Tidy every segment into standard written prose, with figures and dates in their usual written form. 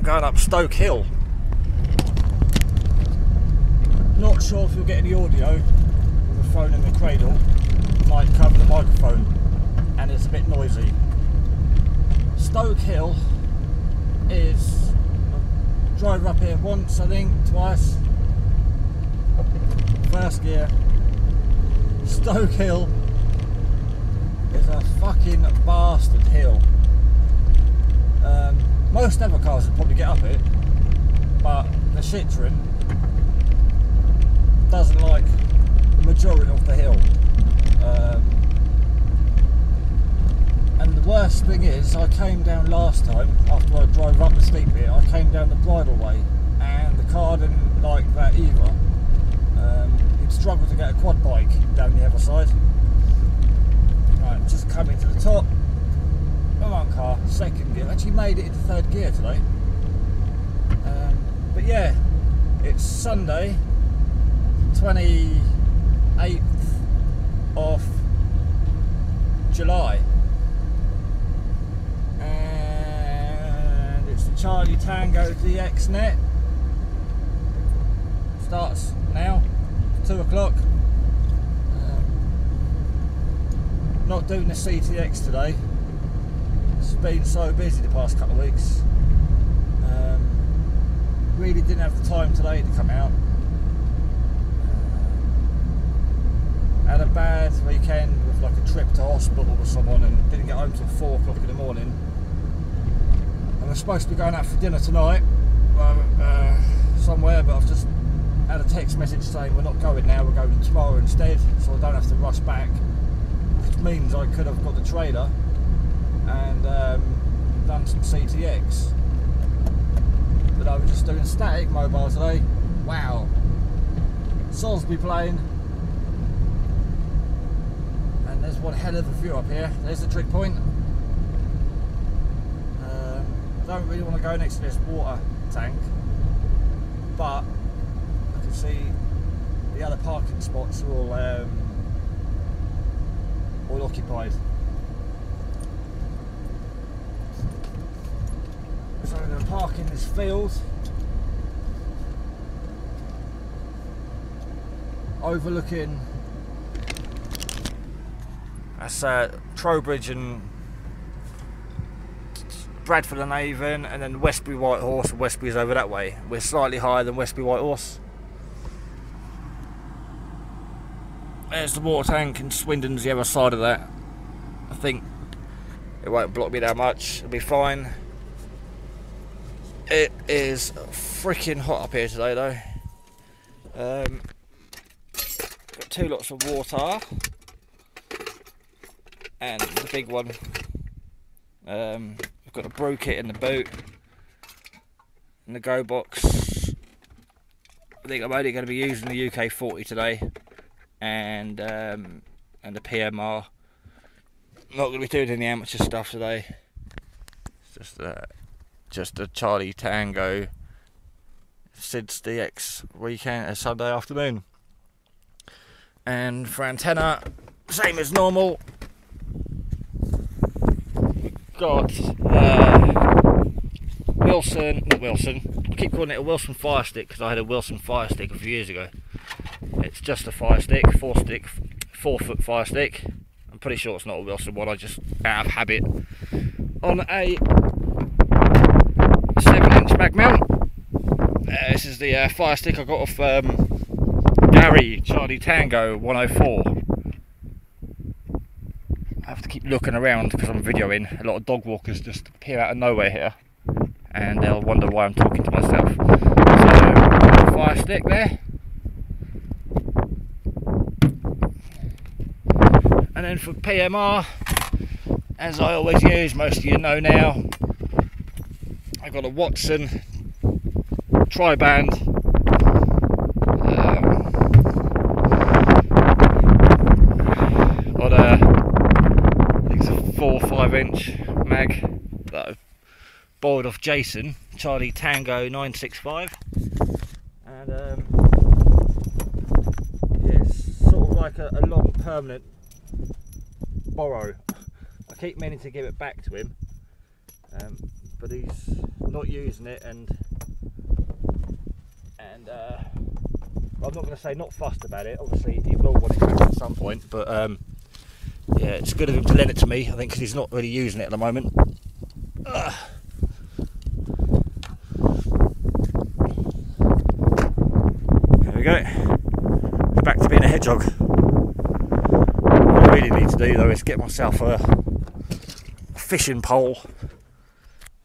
Going up Stoke Hill. Not sure if you'll get any audio with the phone in the cradle. Might cover the microphone and it's a bit noisy. Stoke Hill is, I drove up here once, I think, twice. First gear. Stoke Hill is a fucking bastard hill. Most other cars would probably get up it, but the Citroen doesn't like the majority of the hill. And the worst thing is, I came down last time, after I drove up the steep bit, I came down the bridleway, and the car didn't like that either. It struggled to get a quad bike down the other side. Right, just coming to the top. Come on, car, second gear. Actually made it into third gear today. But yeah, it's Sunday, 28th of July. And it's the Charlie Tango DX net. Starts now, 2 o'clock. Not doing the CTX today. It's been so busy the past couple of weeks. Really didn't have the time today to come out. Had a bad weekend with like a trip to hospital with someone and didn't get home till 4 o'clock in the morning. And we're supposed to be going out for dinner tonight somewhere, but I've just had a text message saying we're not going now, we're going tomorrow instead, so I don't have to rush back, which means I could have got the trailer and done some CTX, but I was just doing static mobile today. Wow, Salisbury playing, and there's one hell of a view up here. There's the trick point. Don't really want to go next to this water tank, but I can see the other parking spots are all occupied. So I'm going to park in this field, overlooking, that's Trowbridge and Bradford and Avon, and then Westbury Whitehorse, and Westbury's over that way. We're slightly higher than Westbury Whitehorse. There's the water tank, and Swindon's the other side of that. I think it won't block me that much, it'll be fine. It is freaking hot up here today though. Got 2 lots of water and the big one. I've got a brew kit in the boot and the go box. I think I'm only going to be using the UK 40 today and the PMR. Not going to be doing any amateur stuff today. It's just a Charlie Tango Sid's DX weekend, Sunday afternoon. And for antenna, same as normal. Got Wilson, not Wilson, I keep calling it a Wilson Fire Stick because I had a Wilson Fire Stick a few years ago. It's just a Fire Stick, 4-foot Fire Stick. I'm pretty sure it's not a Wilson one, I just out of habit. On a 7-inch mag mount. This is the Fire Stick I got off Gary Charlie Tango 104. have to keep looking around because I'm videoing. A lot of dog walkers just appear out of nowhere here, and they'll wonder why I'm talking to myself. So, fire stick there. And then for PMR, as I always use, most of you know now, I've got a Watson tri-band, on a, I think it's a 4 or 5 inch mag that I've borrowed off Jason, Charlie Tango 965, and yeah, it's sort of like a long permanent borrow. I keep meaning to give it back to him, but he's not using it, and I'm not going to say not fussed about it. Obviously he will want it back at some point, but yeah, it's good of him to lend it to me, I think, because he's not really using it at the moment. There we go, back to being a hedgehog. What I really need to do though is get myself a fishing pole,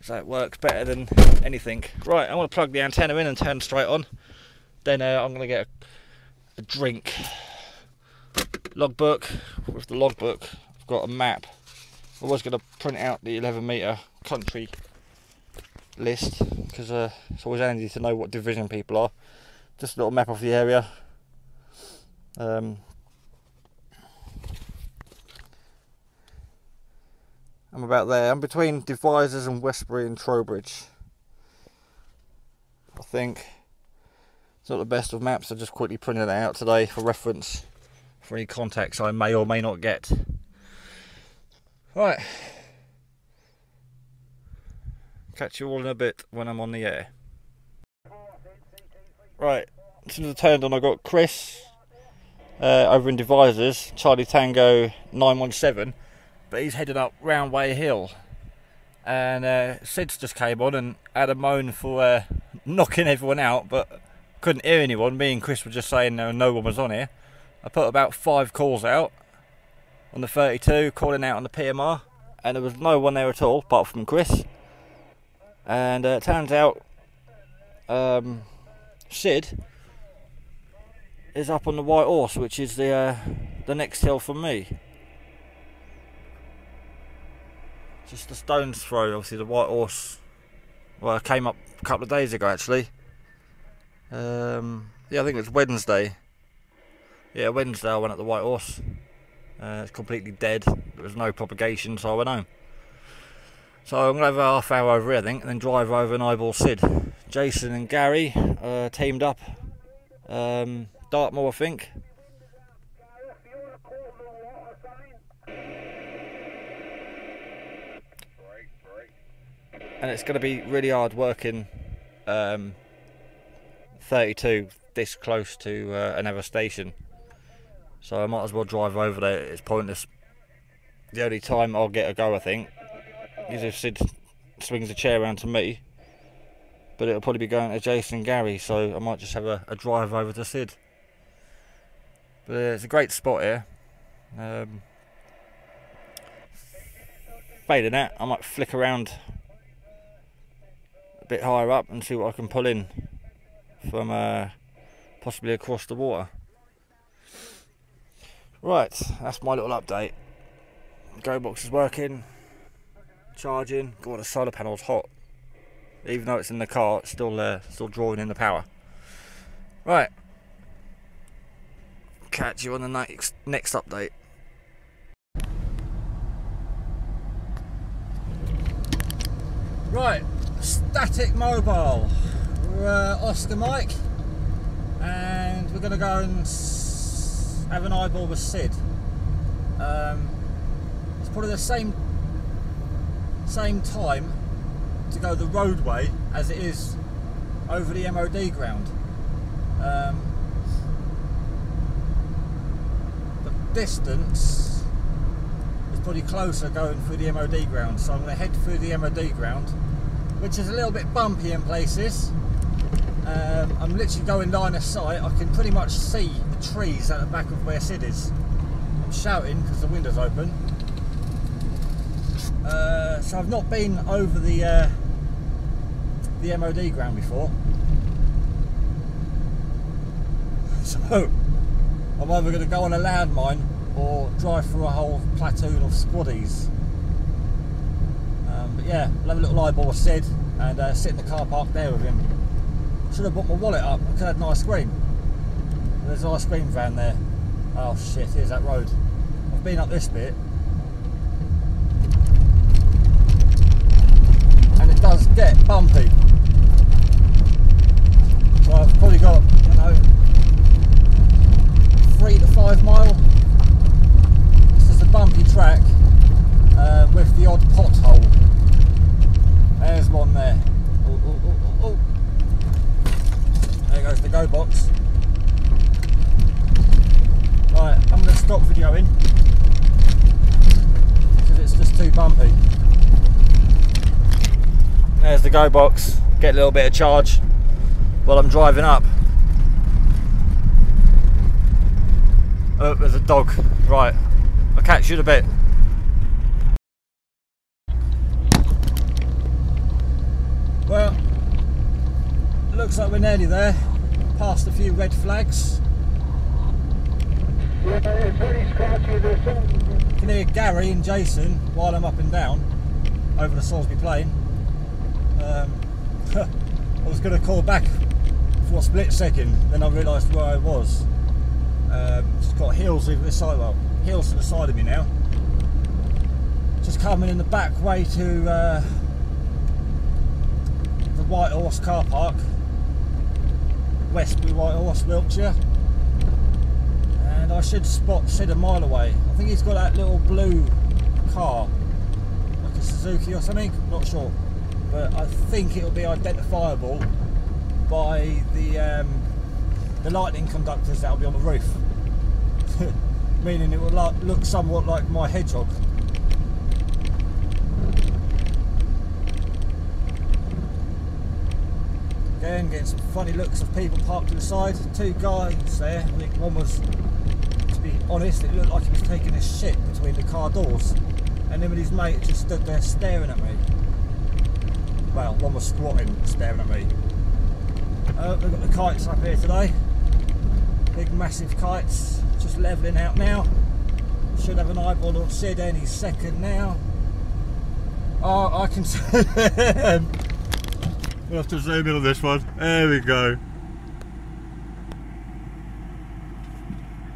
so it works better than anything. Right, I want to plug the antenna in and turn straight on. Then I'm going to get a drink. Logbook. With the logbook, I've got a map. I was going to print out the 11-metre country list, because it's always handy to know what division people are. Just a little map of the area. I'm about there. I'm between Devizes and Westbury and Trowbridge. I think it's not the best of maps. I just quickly printed it out today for reference for any contacts I may or may not get. Right. Catch you all in a bit when I'm on the air. Right. As soon as I turned on, I got Chris over in Devizes, Charlie Tango 917. But he's heading up Roundway Hill, and Sid's just came on and had a moan for knocking everyone out, but couldn't hear anyone. Me and Chris were just saying no one was on here. I put about 5 calls out on the 32, calling out on the PMR, and there was no one there at all apart from Chris. And it turns out Sid is up on the White Horse, which is the next hill from me. Just a stone's throw. Obviously the White Horse, well, I came up a couple of days ago actually. Yeah, I think it was Wednesday. Yeah, Wednesday I went at the White Horse. It's completely dead. There was no propagation, so I went home. So I'm going to have a half hour over here, I think, and then drive over and eyeball Sid. Jason and Gary teamed up. Dartmoor, I think. And it's going to be really hard working 32 this close to another station, so I might as well drive over there. It's pointless. The only time I'll get a go, I think, is if Sid swings a chair around to me, but it'll probably be going to Jason and Gary, so I might just have a drive over to Sid. But it's a great spot here. Failing that, I might flick around a bit higher up and see what I can pull in from possibly across the water. Right, that's my little update. Go box is working, charging. God, the solar panel's hot. Even though it's in the car, it's still drawing in the power. Right, catch you on the next update. Right, Static Mobile. We're Oscar Mike, and we're going to go and have an eyeball with Sid. It's probably the same time to go the roadway as it is over the MOD ground. The distance is probably closer going through the MOD ground, so I'm going to head through the MOD ground, which is a little bit bumpy in places. I'm literally going line of sight. I can pretty much see the trees at the back of where Sid is. I'm shouting because the window's open. So I've not been over the MOD ground before, so I'm either going to go on a landmine or drive through a whole platoon of squaddies. But yeah, I'll have a little eyeball of Sid and sit in the car park there with him. Should have brought my wallet up, I could have had an ice cream. There's an ice cream van there. Oh shit, here's that road. I've been up this bit. And it does get bumpy. So I've probably got, I don't know, 3 to 5 mile. This is a bumpy track with the odd pothole. There's one there. Oh, oh, oh, oh, oh. There goes the go box. Right, I'm going to stop videoing because it's just too bumpy. There's the go box. Get a little bit of charge while I'm driving up. Oh, there's a dog. Right, I'll catch you in a bit. Well, looks like we're nearly there. Past a few red flags. You can hear Gary and Jason while I'm up and down over the Salisbury Plain. I was going to call back for a split second, then I realised where I was. Just got hills over this side, well, hills to the side of me now. Just coming in the back way to the White Horse car park, Westbury White Horse, Wiltshire. And I should spot Sid a mile away. I think he's got that little blue car, like a Suzuki or something, not sure. But I think it'll be identifiable by the lightning conductors that'll be on the roof. Meaning it will look somewhat like my Hedgehog. Again, getting some funny looks of people parked to the side. 2 guys there. I think one was, to be honest, it looked like he was taking a shit between the car doors. And him and his mate just stood there staring at me. Well, one was squatting, staring at me. We've got the kites up here today. Big massive kites, just levelling out now. Should have an eyeball on Sid any second now. Oh, I can see him. We'll have to zoom in on this one. There we go.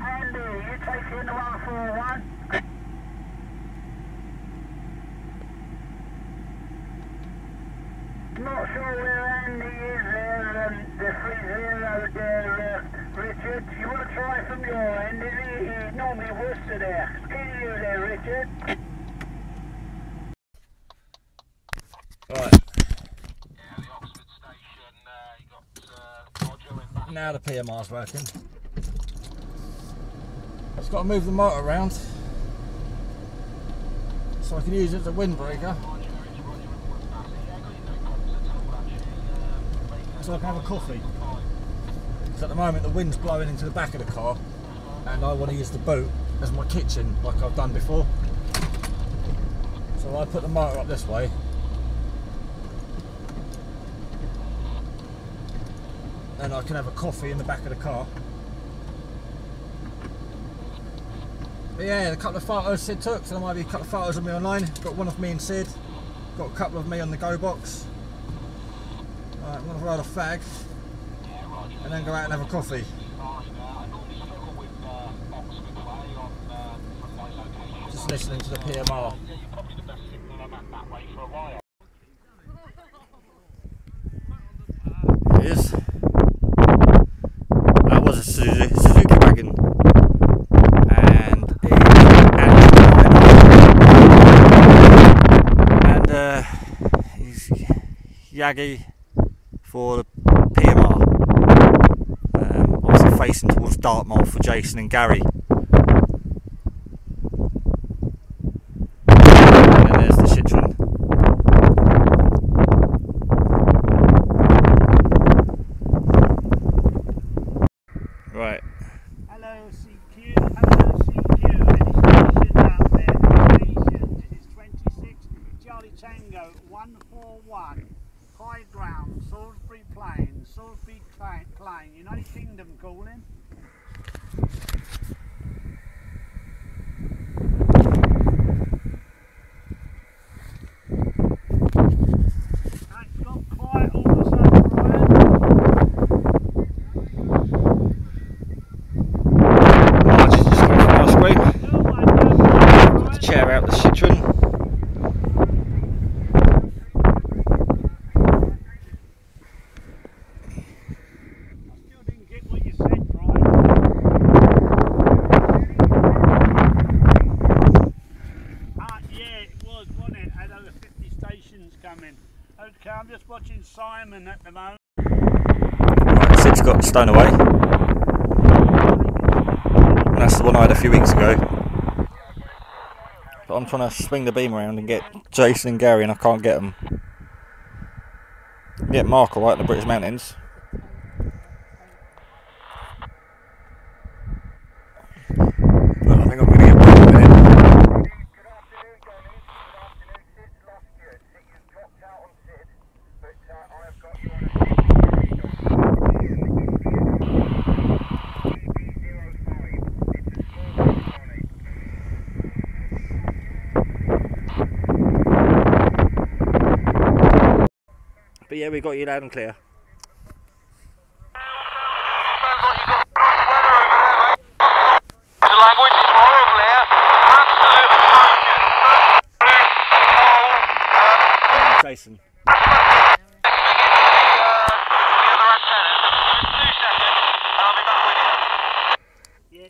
Andy, you taking the 141? Not sure where Andy is there, the 30 there, Richard. You want to try from your end, is he? He's normally Worcester there. Can you there, Richard? Right. Now the PMR's working. Just got to move the motor around so I can use it as a windbreaker. So I can have a coffee. Because at the moment the wind's blowing into the back of the car and I want to use the boot as my kitchen like I've done before. So I put the motor up this way. And I can have a coffee in the back of the car. But yeah, a couple of photos Sid took, so there might be a couple of photos of me online. Got one of me and Sid, got a couple of me on the go box. Right, I'm going to ride a fag and then go out and have a coffee. Just listening to the PMR. It is. That was a Suzuki wagon, and he's Yagi for the PMR. Obviously facing towards Dartmouth for Jason and Gary. And there's the Citroen. Right. Hello CQ, hello CQ, any stations out there, stations, it is 26, Charlie Tango 141, high ground, Salisbury Plain, Salisbury Plain, United Kingdom calling. It's got quiet all of a sudden, Brian. Marge is just coming from ice cream. Got the chair out the Citroen. Okay, I'm just watching Simon at the moment. Right, Sid's got Stowaway. And that's the one I had a few weeks ago. But I'm trying to swing the beam around and get Jason and Gary, and I can't get them. Get Mark alright in the British Mountains. But I think I'm going to get back in a minute. But yeah, we got you loud and clear. The language is horrible here. Absolute Jason.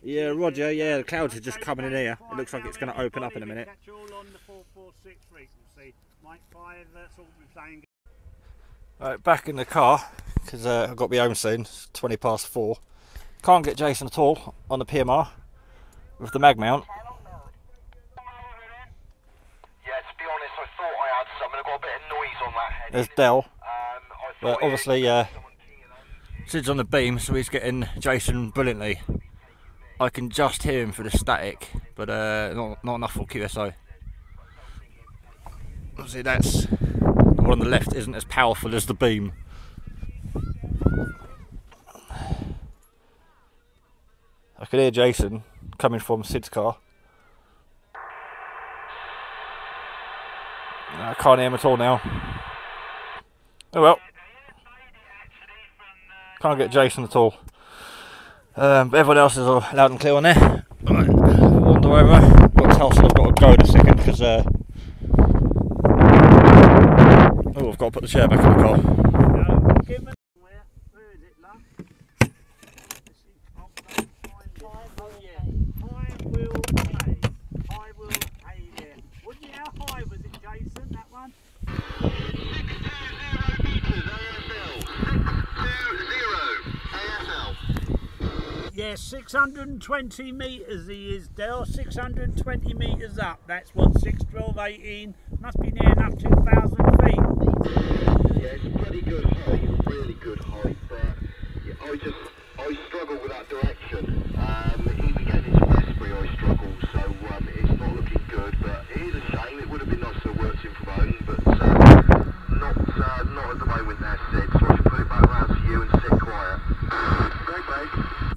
Yeah, Roger, yeah, the clouds are just coming in here. It looks like it's going to open up in a minute. Right, back in the car, because I've got to be home soon. It's 20 past 4. Can't get Jason at all on the PMR with the mag mount. Yeah, to be honest, I thought I had some, and I got a bit of noise on that head. There's Dell. But obviously, Sid's on the beam, so he's getting Jason brilliantly. I can just hear him for the static, but not enough for QSO. Obviously, that's the one on the left isn't as powerful as the beam. I could hear Jason coming from Sid's car. I can't hear him at all now. Oh well. Can't get Jason at all. But everyone else is all loud and clear on there. Right, wander over. Got to tell Sid I've got to go in a second because oh, I've got to put the chair back in the car. Yeah, 620 metres he is, Dell. 620 metres up. That's what, 6, 12, 18. Must be near enough 2,000 feet. Yeah, it's pretty good height, really good height, but yeah, I struggle with that direction. Even getting into Westbury I struggle, so it's not looking good, but it is a shame. It would have been nice to have worked in from home, but not at the moment there, Sid, so I should put it back round to you and sit quiet. Great break.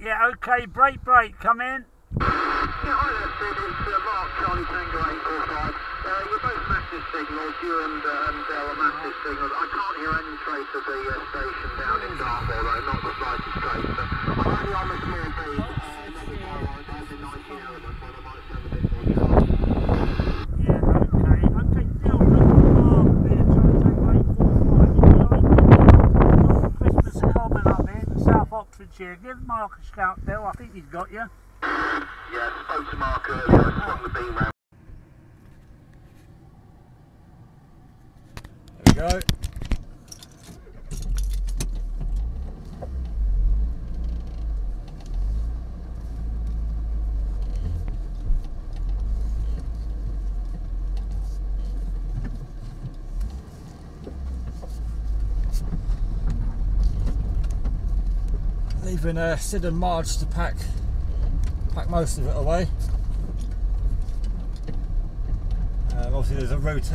Yeah, okay, break, come in. Yeah, hi there, Sid. It's Mark, Charlie Tango 845. You're both massive signals. You and Dell are massive signals. I can't hear any trace of the station down in Dartmoor, though, not the slightest trace. But I'm only on the small beat. Another car ride down to 19 elements, when I might sound a bit more sharp. Yeah, okay, Dell, look at the mark there, Charlie Tango 845. Christmas Common up here in South Oxfordshire. Give Mark a shout, Dell. I think he's got you. Yeah, spoke to Mark earlier. I swung the beam round. There we go. Leaving Sid and Marge to pack most of it away. Obviously there's a rotation.